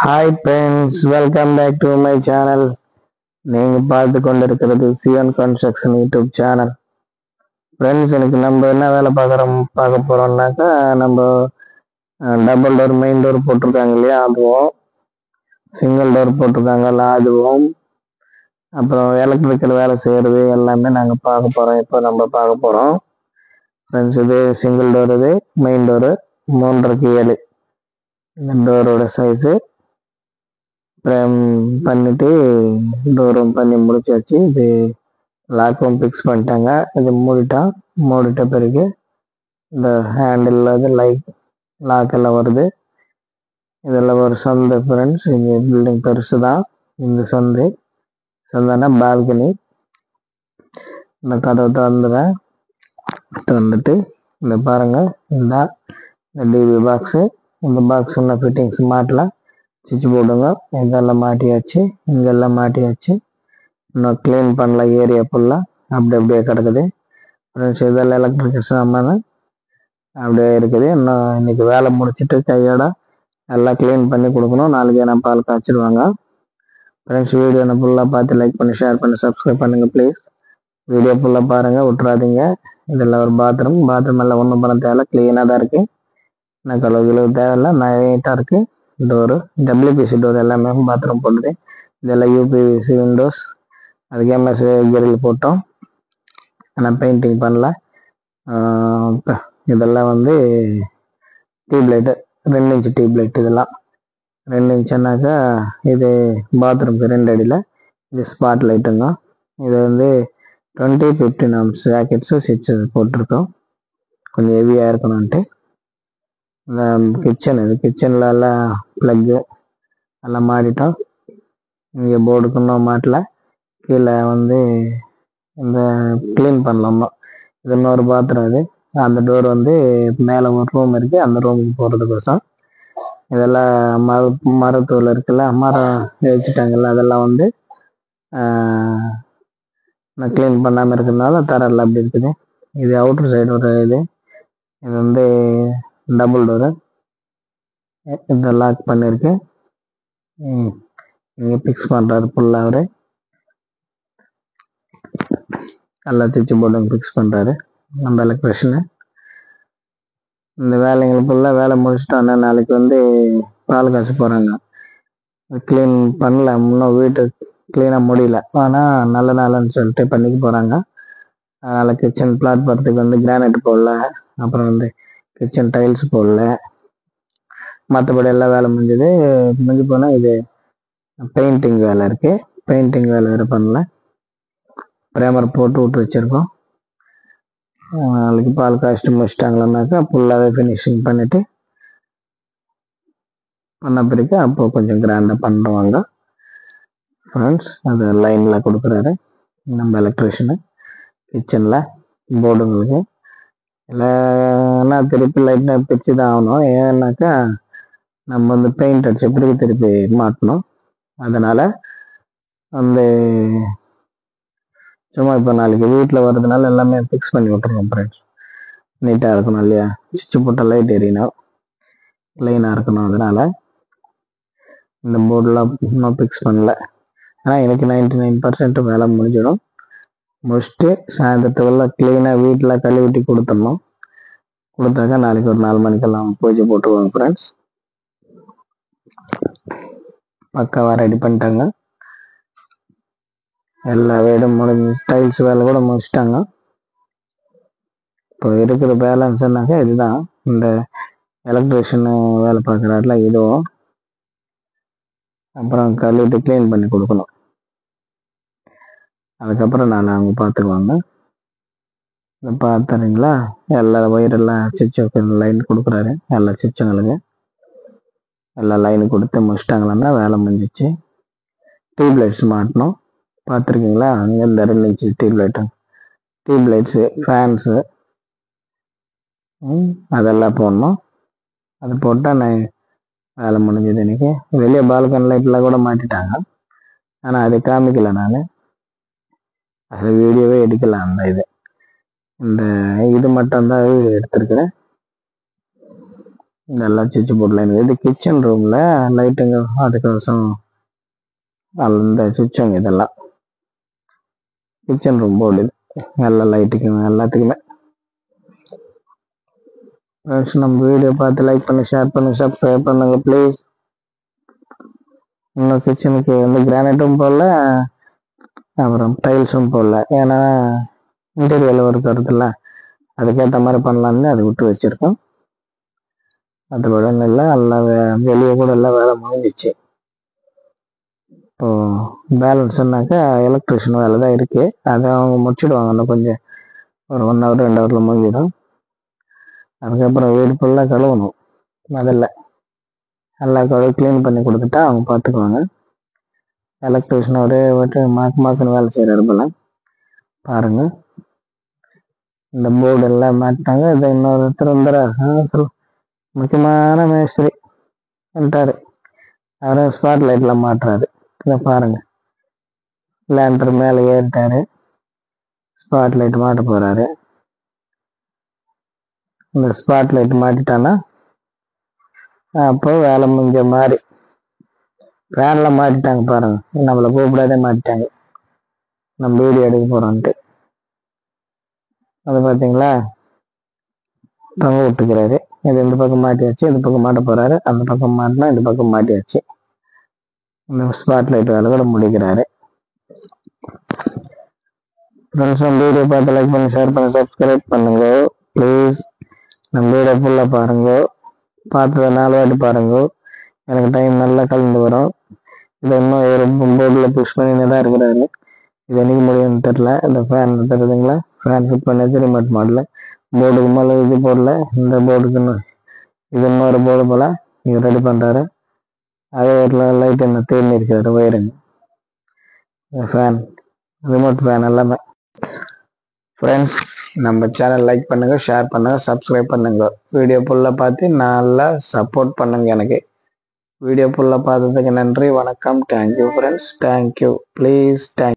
Hi friends, welcome back to my channel. நீங்கள் பார்த்து கொண்டிருக்கிறது Sivan construction YouTube channel. Friends, எனக்கு நம்ம என்ன வேலை பார்க்க போகிறோம்னாக்கா, நம்ம டபுள் டோர் மெயின் டோர் போட்டிருக்காங்க இல்லையா, அதுவும் சிங்கிள் டோர் போட்டிருக்காங்கல்ல அதுவும், அப்புறம் எலக்ட்ரிக்கல் வேலை செய்கிறது எல்லாமே நாங்கள் பார்க்க போகிறோம். இப்போ நம்ம பார்க்க போகிறோம் ஃப்ரெண்ட்ஸ். இது சிங்கிள் டோர், இது மெயின் டோரு 3.5 இந்த டோரோட சைஸு. பண்ணிட்டு டோரும் பண்ணி முடிச்சாச்சு. இது லாக்கும் ஃபிக்ஸ் பண்ணிட்டாங்க. இது மூடிட்ட பிறகு இந்த ஹேண்டில் அது லாக் எல்லாம் வருது. இதெல்லாம் ஒரு சந்தை ஃப்ரெண்ட்ஸ். இங்கே பில்டிங் பெருசு தான். இந்த சந்தைனா பால்கனி. இந்த கதவை திறந்துட்டு இந்த பாருங்க, இந்த டிவி பாக்ஸு. இந்த பாக்ஸ் இன்னும் ஃபிட்டிங்ஸ் மாட்டலாம், சுவிட்ச் போர்டுங்க இதெல்லாம் மாட்டியாச்சு, இங்கெல்லாம் மாட்டியாச்சு. இன்னும் க்ளீன் பண்ணல, ஏரியா ஃபுல்லாக அப்படியே கிடக்குது ஃப்ரெண்ட்ஸ். இதெல்லாம் எலக்ட்ரிக்கல் சாமான் அப்படியே இருக்குது. இன்னும் இன்னைக்கு வேலை முடிச்சுட்டு கையோட எல்லாம் க்ளீன் பண்ணி கொடுக்கணும். நாளைக்கு நான் பால் காய்ச்சிடுவாங்க ஃப்ரெண்ட்ஸ். வீடியோ ஃபுல்லாக பார்த்து லைக் பண்ணி ஷேர் பண்ணி சப்ஸ்கிரைப் பண்ணுங்கள் ப்ளீஸ். வீடியோ ஃபுல்லாக பாருங்கள், விட்றாதீங்க. இதெல்லாம் ஒரு பாத்ரூம் எல்லாம் ஒன்றும் பண்ண தேவையில்ல, க்ளீனாக தான் இருக்குது. நான் கழுவு தேவையில்ல, நீட்டாக இருக்குது. டோரு டபிள்யூபிசி டோர் எல்லாமே பாத்ரூம் போட்டுது. இதெல்லாம் யூபிவிசி விண்டோஸ். அதுக்கு எம்எஸ் கிரில் போட்டோம், ஆனால் பெயிண்டிங் பண்ணல. இதெல்லாம் டியூப்லைட்டு 2 இன்ச்சு டியூப்லைட். இதெல்லாம் 2 இன்ச்சுனாக்கா இது பாத்ரூம்க்கு 2 அடியில். இது ஸ்பாட் லைட்டுங்க. இது 20-15 ஆம்ஸ் ஜாக்கெட்ஸு ஸ்விட்சு போட்டிருக்கோம், கொஞ்சம் ஹெவியாக இருக்கணும்ன்ட்டு. இந்த கிச்சன், இது கிச்சனில் எல்லாம் ப்ளக்கு எல்லாம் மாட்டிட்டோம். இங்கே போர்டுக்கு இன்னும் மாட்டல. கீழே இந்த க்ளீன் பண்ணலாமா. இது இன்னொரு பாத்ரூம். இது அந்த டோர் மேலே ஒரு ரூம் இருக்குது, அந்த ரூமுக்கு போகிறதுக்கோசம். இதெல்லாம் மரத்தூள் இருக்குல்ல, மரம் வச்சுட்டாங்கல்ல, அதெல்லாம் நான் க்ளீன் பண்ணாமல் இருக்கிறதுனால தரெல்லாம் அப்படி இருக்குது. இது அவுட்ரு சைடு ஒரு இது டபுள் டோரு. இதை லாக் பண்ணியிருக்கு. இங்கே ஃபிக்ஸ் பண்ணுறாரு ஃபுல்லாக அவர். நல்லா சுவிட்ச் போர்டு ஃபிக்ஸ் பண்ணுறாரு நம்ம எலக்ட்ரிஷனு. இந்த வேலைங்களுக்கு ஃபுல்லாக வேலை முடிச்சுட்டோன்னா நாளைக்கு பால் காசு போகிறாங்க. க்ளீன் பண்ணல, இன்னும் வீட்டு க்ளீனாக முடியல, ஆனால் நல்ல நாள்னு சொல்லிட்டு பண்ணிக்க போகிறாங்க. அதனால் கிச்சன் பிளாட்பாரத்துக்கு கிரானைட் போடல, அப்புறம் கிச்சன் டைல்ஸ் போடல. மற்றபடி எல்லாம் வேலை முடிஞ்சு போனால் இது பெயிண்டிங் வேலை இருக்குது. பெயிண்டிங் வேலை வேறு பண்ணல, ப்ரைமர் போட்டு விட்டு வச்சுருக்கோம். நாளைக்கு பால் காய்ச்சிட்டு முடிச்சிட்டாங்களான்னாக்கா ஃபுல்லாகவே ஃபினிஷிங் பண்ணிவிட்டு பண்ண பிறகு அப்போ கொஞ்சம் கிராண்டாக பண்ணுவாங்க ஃப்ரெண்ட்ஸ். அது லைனில் கொடுக்குறாரு நம்ம எலக்ட்ரிஷியனு. கிச்சனில் போர்டுங்களுக்கு இல்லைன்னா திருப்பி லைட்டாக பிரித்து தான் ஆகணும். ஏன்னாக்கா நம்ம பெயிண்ட் அடிச்ச பிறகு திருப்பி மாட்டணும். அதனால் சும்மா இப்போ நாளைக்கு வீட்டில் வர்றதுனால எல்லாமே ஃபிக்ஸ் பண்ணி விட்டுருக்கோம் ஃப்ரெண்ட்ஸ். நீட்டாக இருக்கணும் இல்லையா, சுவிட்ச் போட்ட லைட் எரியணும், க்ளீனாக இருக்கணும். அதனால் இந்த போர்டெலாம் இன்னும் ஃபிக்ஸ் பண்ணல. ஆனால் எனக்கு 99% வேலை முடிஞ்சிடும். முடிச்சுட்டு சாயந்தரத்துக்குள்ள க்ளீனாக வீட்டில் கழுவிட்டி கொடுத்துடணும். கொடுத்தாக்கா நாளைக்கு ஒரு 4 மணிக்கெல்லாம் பூஜை போட்டுருவாங்க ஃப்ரெண்ட்ஸ். பக்காவாக ரெடி பண்ணிட்டாங்க. எல்லா வேலையும் முடிஞ்சு, டைல்ஸ் வேலை கூட முடிச்சிட்டாங்க. இப்போ இருக்கிற பேலன்ஸ்னாக்கா இதுதான், இந்த எலக்ட்ரிஷியன் வேலை பார்க்குறாருல இதுவும், அப்புறம் கழுவிட்டு க்ளீன் பண்ணி கொடுக்கணும். அதுக்கப்புறம் அவங்க பார்த்துக்குவாங்க. இதை பார்த்துறீங்களா, எல்லா ஒயரெல்லாம் சுவிட்சு லைன் கொடுக்குறாரு. எல்லா சுவிட்சுங்களுக்கு எல்லா லைன் கொடுத்து முடிச்சிட்டாங்களான்னா வேலை முடிஞ்சிச்சு. டியூப்லைட்ஸ் மாட்டணும், பார்த்துருக்கீங்களா. அங்கே இந்த 2 இன்ச்சு டியூப்லைட்ஸு ஃபேன்ஸு அதெல்லாம் போடணும். அது போட்டால் வேலை முடிஞ்சது. எனக்கு வெளியே பால்கனி லைட்லாம் கூட மாட்டிட்டாங்க, ஆனால் அதை காமிக்கல. நான் அது வீடியோவே எடுக்கலாம். இந்த இது மட்டும்தான் எடுத்திருக்கிறேன். இதெல்லாம் சுவிட்ச் போர்ட் லைன். இது கிச்சன் ரூம்ல லைட்டுங்க அதுக்கோசம் அந்த சுவிட்சுங்க இதெல்லாம் கிச்சன் ரூம் போர்டு. எல்லா லைட்டுக்குங்க எல்லாத்துக்குமே. நம்ம வீடியோ பார்த்து லைக் பண்ணி ஷேர் பண்ணி சப்ஸ்கிரைப் பண்ணுங்க ப்ளீஸ். இன்னும் கிச்சனுக்கு வந்து கிரானைட்டும் போடல, அப்புறம் டைல்ஸும் போடல. ஏன்னா இன்டீரியரில் ஒர்க் வருதுல்ல, அதுக்கேற்ற மாதிரி பண்ணலான்னு அதை விட்டு வச்சுருக்கோம். அதோட இல்லை எல்லாம் வெளியே கூட எல்லாம் வேலை முடிஞ்சிச்சு. இப்போது பேலன்ஸ்னாக்கா எலக்ட்ரிஷியன் வேலை தான் இருக்குது. அதை அவங்க முடிச்சுடுவாங்க. இன்னும் கொஞ்சம் ஒரு 1 hour 2 hourல முடிஞ்சிடும். அதுக்கப்புறம் வீடு ஃபுல்லாக கழுவணும். முதல்ல எல்லா கழுவி க்ளீன் பண்ணி கொடுத்துட்டா அவங்க பார்த்துக்குவாங்க. எலக்ட்ரிஷியன் ஒரே மாக்குன்னு வேலை செய்கிறாரு போல. பாருங்கள், இந்த போர்டு எல்லாம் மாட்டாங்க. இதை இன்னொருத்தர் வந்துடுறாரு, முக்கியமான மேஸ்திரி வந்துட்டாரு. அவரும் ஸ்பாட் லைட்லாம் மாட்டுறாரு. இதை பாருங்க, லேண்டர் மேலே ஏறிட்டாரு, ஸ்பாட் லைட் மாட்ட போறாரு. இந்த ஸ்பாட் லைட் மாட்டிட்டானா அப்போ வேலை முடிஞ்ச மாதிரி. ஃபேன்ல மாட்டிட்டாங்க பாருங்க, நம்மளை கூப்பிடாதே மாட்டிட்டாங்க. நம்ம வீடியோ எடுக்க போறோம்ட்டு அது பார்த்தீங்களா, தொங்க விட்டுக்கிறாரு. இது இந்த பக்கம் மாட்டியாச்சு, இந்த பக்கம் மாட்ட போறாரு. அந்த பக்கம் மாட்டினா இந்த பக்கம் மாட்டியாச்சு. இந்த ஸ்பாட் லைட் வேலை கூட முடிக்கிறாரு. ஃப்ரெண்ட்ஸ், நம்ம வீடியோ பார்த்து லைக் பண்ணி ஷேர் பண்ணி சப்ஸ்கிரைப் பண்ணுங்க ப்ளீஸ். நம்ம வீடியோ ஃபுல்லாக பாருங்க. பார்த்ததை 4 வாட்டி பாருங்க. எனக்கு டைம் நல்லா கலந்து வரும். இதை இன்னும் ஒரு போர்டில் புஷ் பண்ணினே தான் இருக்கிறாரு. இது என்னைக்கு முடியும்னு தெரில. இந்த ஃபேன் தெரியுதுங்களா, ஃபேன் ஃபிட் பண்ணி ரிமோட் மாடல போர்டுக்கு மேலே இது போடல. இந்த போர்டுக்கு இது இன்னொரு போர்டு போல் இவர் ரெடி பண்ணுறாரு. அதே ஒரு லைட் என்ன தேடி இருக்கிறாரு ஒயருங்க. ஃபேன் ரிமோட் ஃபேன் எல்லாமே. ஃப்ரெண்ட்ஸ், நம்ம சேனல் லைக் பண்ணுங்க, ஷேர் பண்ணுங்க, சப்ஸ்கிரைப் பண்ணுங்க. வீடியோ ஃபுல்லாக பார்த்து நல்லா சப்போர்ட் பண்ணுங்க எனக்கு. வீடியோ ஃபுல்லாக பார்த்ததுக்கு நன்றி, வணக்கம். Thank you friends, thank you please, thank you.